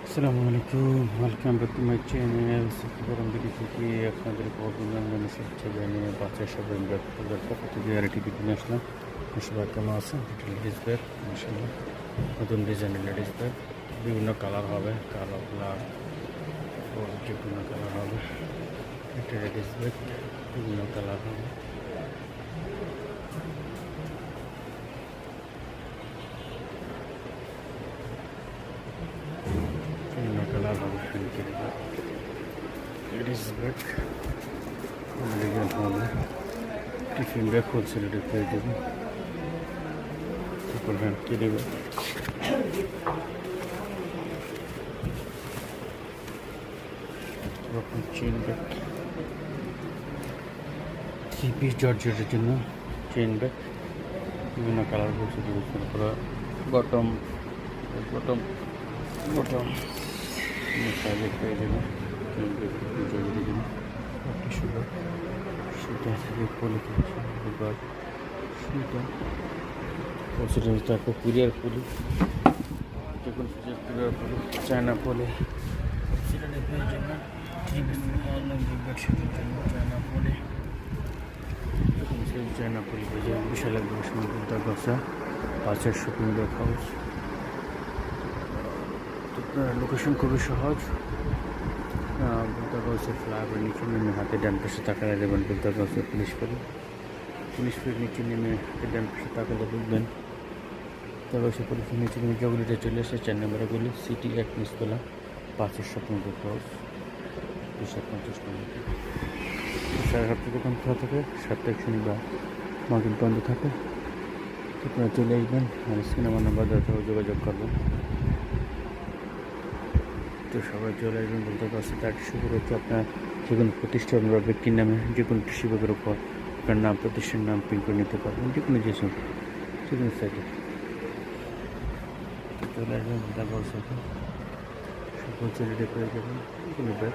আসসালামু আলাইকুম, welcome back to my channel গরম বিডি থেকে আপনাদের অভিনন্দন শুভেচ্ছা জানিয়ে বাচ্চা সবাই ব্যাগের পক্ষ থেকে আরেকটি ভিডিও নিয়ে আসলাম। সবাই কেমন আছেন? এটি লেডিস ব্যাগ, মাশাআল্লাহ নতুন ডিজাইনের লেডিস ব্যাগ, বিভিন্ন কালার হবে, কালো ব্ল্যাক বিভিন্ন কালার হবে। একটা লেডিস ব্যাগ বিভিন্ন কালার হবে। বিভিন্ন কালার হবে লেডিস ব্যাগ ডিজাইন হবে। টিফিন ব্যাগ হোলসেল রেটে পেয়ে যাবেন। করবেন কি দেবে চেন ব্যাগ, 3 পিস জর্জেটের জন্য চেন ব্যাগ বিভিন্ন কালার বলছে পুরো বটম বটম বটম সাইজে পেয়ে যাবেন। চেন ব্যাগ জর্জেটের জন্য একটি সুন্দর সেটা থেকে পলি এবার সেটা হোলসেল তারপর কুরিয়ার পলি, যখন কুরিয়ার পলি চায়না পলি সেটা পেয়ে যাবেন। বেডশিটের জন্য চায়না পলি, চায়না পলি পেয়ে যাবেন। বিশাল এক বসুন্ধরা গসা পাঁচের শপিং ব্যাগ হাউস। লোকেশন খুবই সহজ। বুলতাগঞ্জের ফ্লাইওভার নিচে নেমে হাতে ডান পাশে তাকালে দেবেন বুলতাগঞ্জের পুলিশ ফেরি নিচে নেমে হাতে ডান পাশে তাকালে বুঝবেন বুলতাগঞ্জের পুলিশ নিচে নেমে জগলিটা চলে আসে 4 নম্বরে গলি সিটি 1 নিচতলা পাঁচের শপিং ব্যাগ হাউস 250 টাকা। 7:30 দোকান খোলা থাকে, 7 থেকে শনিবার মার্কেট বন্ধ থাকে। আপনারা চলে আসবেন আর সিনেমা নাম্বার দেওয়া যোগাযোগ করবেন। তো সবাই চলে আসবেন বলতে পারছি। তার শুরু হচ্ছে আপনার যে কোনো প্রতিষ্ঠান বা ব্যক্তির নামে যে কোনো টিস্যু ব্যাগের উপর আপনার নাম প্রতিষ্ঠানের নাম প্রিন্ট করে নিতে পারবেন, যে কোনো সাইটে চলে আসবেন বলতে পারছি। সকল ছেলেটি পেয়ে যাবেন কোনো bag,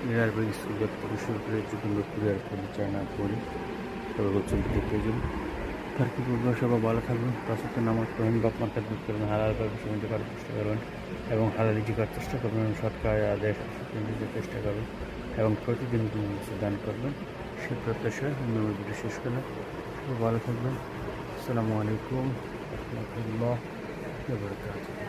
mirror bag, school bag থেকে শুরু করে যে কোনো কুরিয়ার পলি চায়না পলি সকল ছেলেটি পেয়ে যাবেন। তার কি বলবো, সবাই ভালো থাকবেন, পাঁচটা নামাজ পড়েন, বাপ মার কাজ করবেন, হালাল ভাবে সমাজে করার চেষ্টা করবেন এবং হালালি করার চেষ্টা করবেন, সৎকার আদেশ দিতে চেষ্টা করবেন এবং প্রতিদিন দান করবেন। সে প্রত্যাশায় আমি আমার ভিডিও শেষ করলাম। সবাই ভালো থাকবেন। আসসালামু আলাইকুম রহমতুল্লাহ ওয়া বারাকাতুহু।